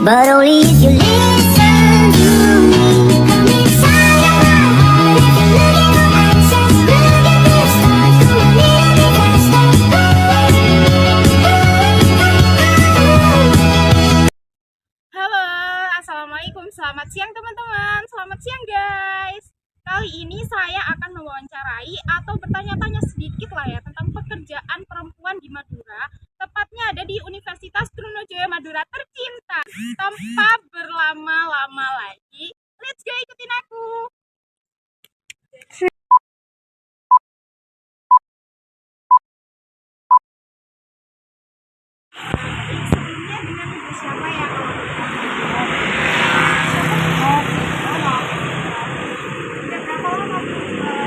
but only if you listen to me. Come inside of my heart. If you look in my eyes, just look at the stars. Go a little bit faster. Halo, assalamualaikum, selamat siang teman-teman, selamat siang guys. Kali ini saya akan mewawancarai atau bertanya-tanya sedikit lah ya tentang pekerjaan perempuan di Madura, tepatnya ada di Universitas Trunojoyo Madura tercinta. Tanpa berlama-lama lagi, let's go, ikutin aku. Sebelumnya dengan ibu siapa ya? Udah berapa lama rumahnya di mana?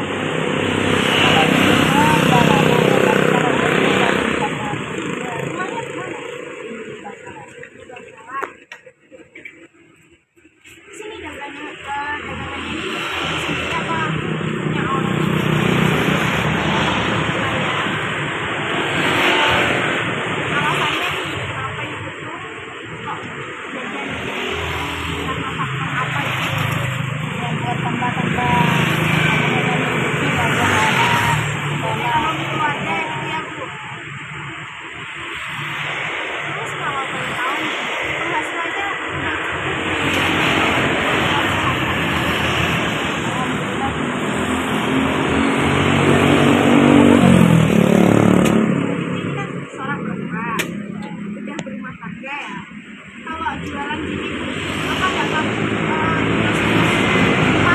Di sini dagangannya ini sendiri apa punya orang? Alasannya nih kenapa itu tuh kok kejadian karena faktor apa itu? Yang buat tambah-tambah Ekonomi keluarga itu ya Bu. Terus kalau boleh tahu nih, penghasilannya udah cukup ini kan seorang perempuan udah berumah tangga ya. Kalau jualan gini apa nggak takut rumah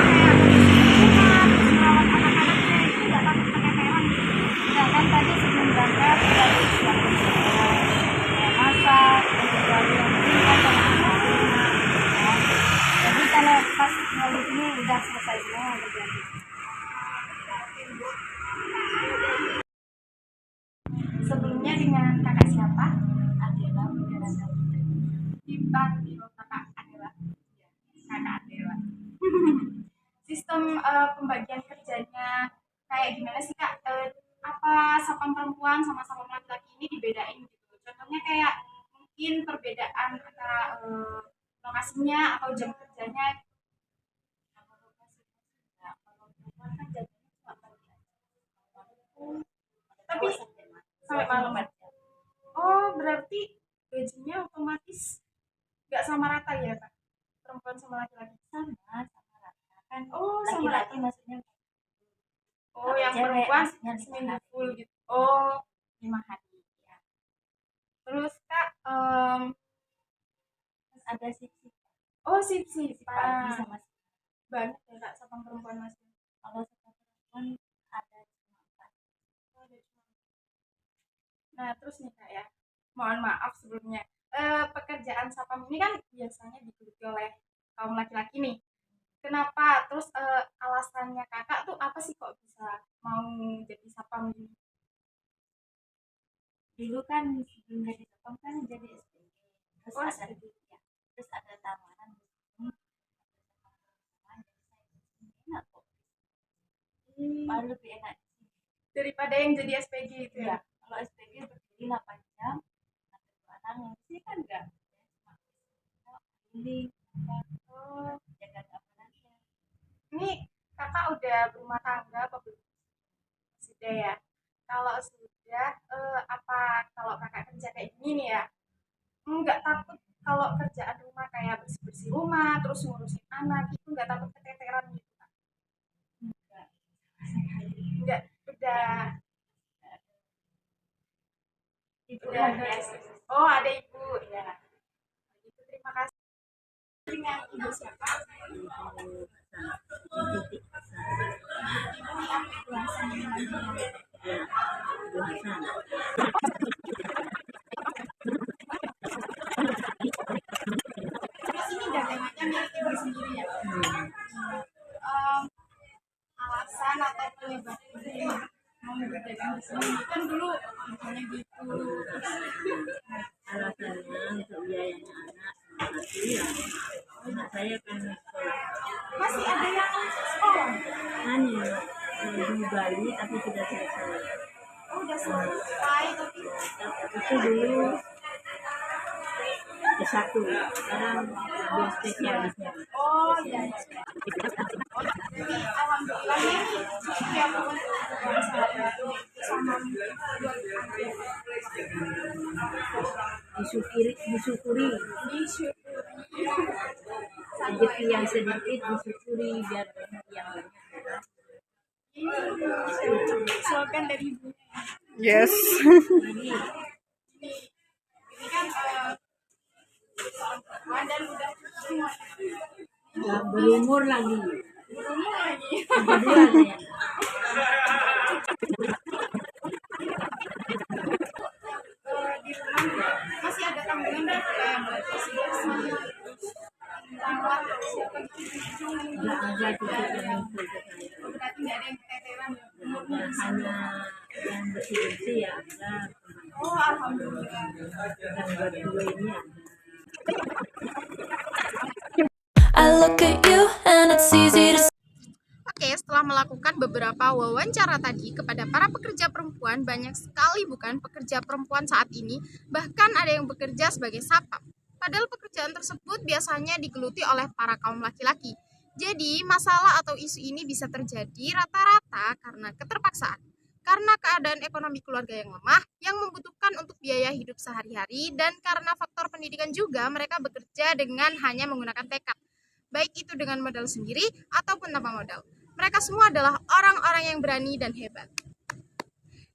kayak rumah terus merawat anak-anaknya itu nggak takut keteteran gitu? ya kan tadi sebelum berangkat kita siapin semua ya masak untuk baju yang tinggal sama anak-anak ya. Jadi kalau pas balik ini udah selesai semua kerjaan. Sebelumnya dengan kakak siapa? Adela Widaranda Putri. Dipanggil kakak Adela. Kakak Adela. Sistem pembagian kerjanya kayak gimana sih Kak? Apa sapam perempuan sama sapam laki-laki ini dibedain gitu? Contohnya kayak mungkin perbedaan antara lokasinya atau jam kerjanya. Kalau lokasi ya, kalau perempuan kan jadinya cuma pagi aja. Tapi sampai malam. Oh, berarti gajinya otomatis nggak sama rata ya Kak? Perempuan sama laki-laki. sama rata kan. Oh, sama Laki-laki rata. maksudnya Oh, kalau yang cewek perempuan maksudnya 5 seminggu hari. full gitu. Oh, 5 hari ya. terus Kak, Terus ada sip-sip oh pagi sip-sipan. sama sip. Banyak ya Kak sapam perempuan Mas. Kalau sama perempuan ada cuma 4. Oh, ada cuma. Nah, terus nih Kak ya, mohon maaf sebelumnya. Pekerjaan sapam ini kan biasanya digeluti oleh kaum laki-laki nih. Kenapa? Terus alasannya Kakak tuh apa sih kok bisa mau jadi sapam gini? Dulu kan sebelum jadi satpam kan jadi SPG. Terus Oh, ada SPG. ya, terus ada tawaran di sini. Jadi saya enak kok. Malah lebih enak di sini. Daripada yang jadi SPG itu Ya, ya. kalau SPG berdiri 8 jam, ada 2 orang yang sini kan enggak. Cuma ini Oh, jaga keamanannya. ini Kakak udah berumah tangga apa belum? Sudah ya. Kalau sudah, apa kalau Kakak kerja kayak gini nih ya, nggak takut kalau kerjaan rumah kayak bersih-bersih rumah, terus ngurusin anak, itu nggak takut keteteran gitu Kak? Enggak. Nggak, udah Udah ada. biasa. Oh, ada ibu. Ya. Itu terima kasih. Dengan ibu siapa? Ini dagangannya milik ibu sendiri ya. Em, alasan atau penyebab ibu mau berdagang di sini kan dulu misalnya gitu. Alasannya untuk biayanya anak sama satu ya anak saya kan sekolah Masih ada yang sekolah? hanya di Bali tapi sudah selesai. Oh, udah selesai tapi Itu dulu satu. Sekarang dia spesialisnya. Oh iya. Jadi alhamdulillah nih setiap sama Disyukuri rezeki yang sedikit disyukuri biar banyak yang banyak. slogan dari ibu. Yes. Ini kan dan udah semua. Nggak berumur lagi. Berumur lagi. Berdua saya. Di rumah masih ada tanggungan nggak kayak buat bersih-bersih, rawat, siapa gitu. Nggak ada cukup yang untuk saya. Berarti nggak ada yang keteteran ya. Hanya yang bersih-bersih ya ada. Oh alhamdulillah. Yang berdua ini ada. I look at you and it's easy to Oke, setelah melakukan beberapa wawancara tadi kepada para pekerja perempuan, banyak sekali bukan pekerja perempuan saat ini, bahkan ada yang bekerja sebagai satpam. Padahal pekerjaan tersebut biasanya digeluti oleh para kaum laki-laki. Jadi, masalah atau isu ini bisa terjadi rata-rata karena keterpaksaan. Karena keadaan ekonomi keluarga yang lemah, yang membutuhkan untuk biaya hidup sehari-hari, dan karena faktor pendidikan juga mereka bekerja dengan hanya menggunakan tekad. Baik itu dengan modal sendiri ataupun tanpa modal. Mereka semua adalah orang-orang yang berani dan hebat.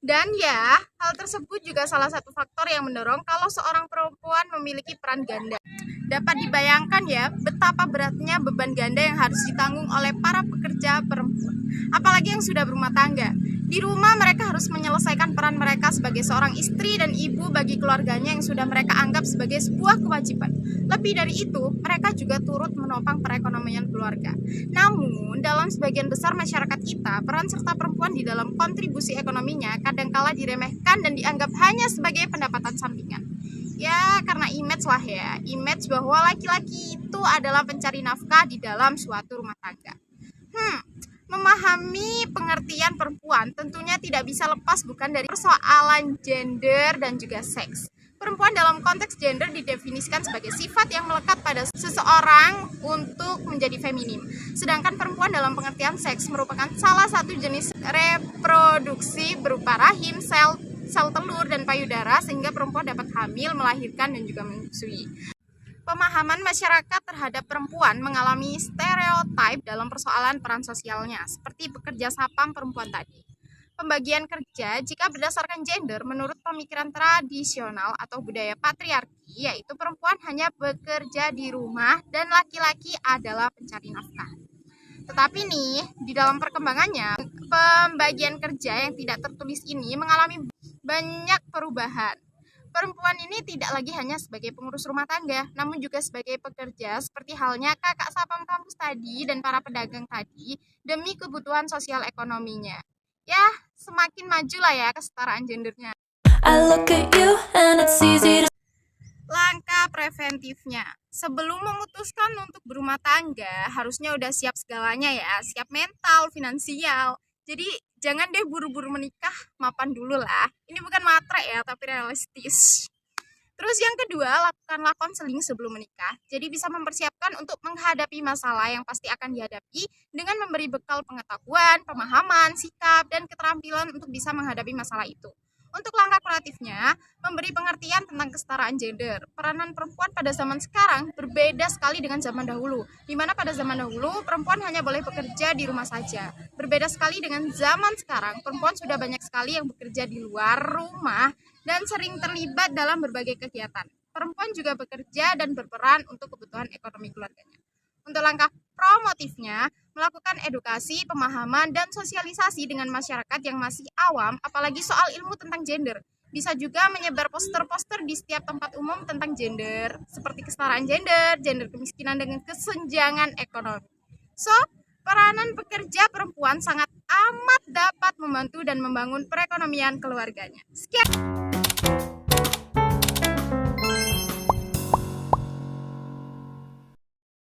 Dan ya, hal tersebut juga salah satu faktor yang mendorong kalau seorang perempuan memiliki peran ganda. Dapat dibayangkan ya, betapa beratnya beban ganda yang harus ditanggung oleh para pekerja perempuan. Apalagi yang sudah berumah tangga. Di rumah mereka harus menyelesaikan peran mereka sebagai seorang istri dan ibu bagi keluarganya yang sudah mereka anggap sebagai sebuah kewajiban. Lebih dari itu, mereka juga turut menopang perekonomian keluarga. Namun, dalam sebagian besar masyarakat kita, peran serta perempuan di dalam kontribusi ekonominya kadangkala diremehkan dan dianggap hanya sebagai pendapatan sampingan. Ya, karena image lah ya. Image bahwa laki-laki itu adalah pencari nafkah di dalam suatu rumah tangga. Memahami pengertian perempuan tentunya tidak bisa lepas bukan dari persoalan gender dan juga seks. Perempuan dalam konteks gender didefinisikan sebagai sifat yang melekat pada seseorang untuk menjadi feminim. Sedangkan perempuan dalam pengertian seks merupakan salah satu jenis reproduksi berupa rahim, sel telur, dan payudara sehingga perempuan dapat hamil, melahirkan, dan juga menyusui. Pemahaman masyarakat terhadap perempuan mengalami stereotip dalam persoalan peran sosialnya, seperti pekerja sapam perempuan tadi. Pembagian kerja jika berdasarkan gender menurut pemikiran tradisional atau budaya patriarki, yaitu perempuan hanya bekerja di rumah dan laki-laki adalah pencari nafkah. Tetapi nih, di dalam perkembangannya, pembagian kerja yang tidak tertulis ini mengalami banyak perubahan. Perempuan ini tidak lagi hanya sebagai pengurus rumah tangga, namun juga sebagai pekerja seperti halnya kakak sapam kampus tadi dan para pedagang tadi demi kebutuhan sosial ekonominya. Ya, semakin maju lah ya kesetaraan gendernya. I look at you and it's easy to Langkah preventifnya. Sebelum memutuskan untuk berumah tangga, harusnya udah siap segalanya ya, siap mental, finansial. Jadi jangan deh buru-buru menikah, mapan dulu lah. Ini bukan matre ya, tapi realistis. Terus yang kedua, lakukanlah konseling sebelum menikah. Jadi bisa mempersiapkan untuk menghadapi masalah yang pasti akan dihadapi dengan memberi bekal pengetahuan, pemahaman, sikap, dan keterampilan untuk bisa menghadapi masalah itu. Untuk langkah kuratifnya, memberi pengertian tentang kesetaraan gender. Peranan perempuan pada zaman sekarang berbeda sekali dengan zaman dahulu, di mana pada zaman dahulu perempuan hanya boleh bekerja di rumah saja. Berbeda sekali dengan zaman sekarang, perempuan sudah banyak sekali yang bekerja di luar rumah dan sering terlibat dalam berbagai kegiatan. Perempuan juga bekerja dan berperan untuk kebutuhan ekonomi keluarganya. Untuk langkah promotifnya, melakukan edukasi, pemahaman, dan sosialisasi dengan masyarakat yang masih awam, apalagi soal ilmu tentang gender. Bisa juga menyebar poster-poster di setiap tempat umum tentang gender, seperti kesetaraan gender, gender kemiskinan, dengan kesenjangan ekonomi. So, peranan pekerja perempuan sangat amat dapat membantu dan membangun perekonomian keluarganya. Sekian.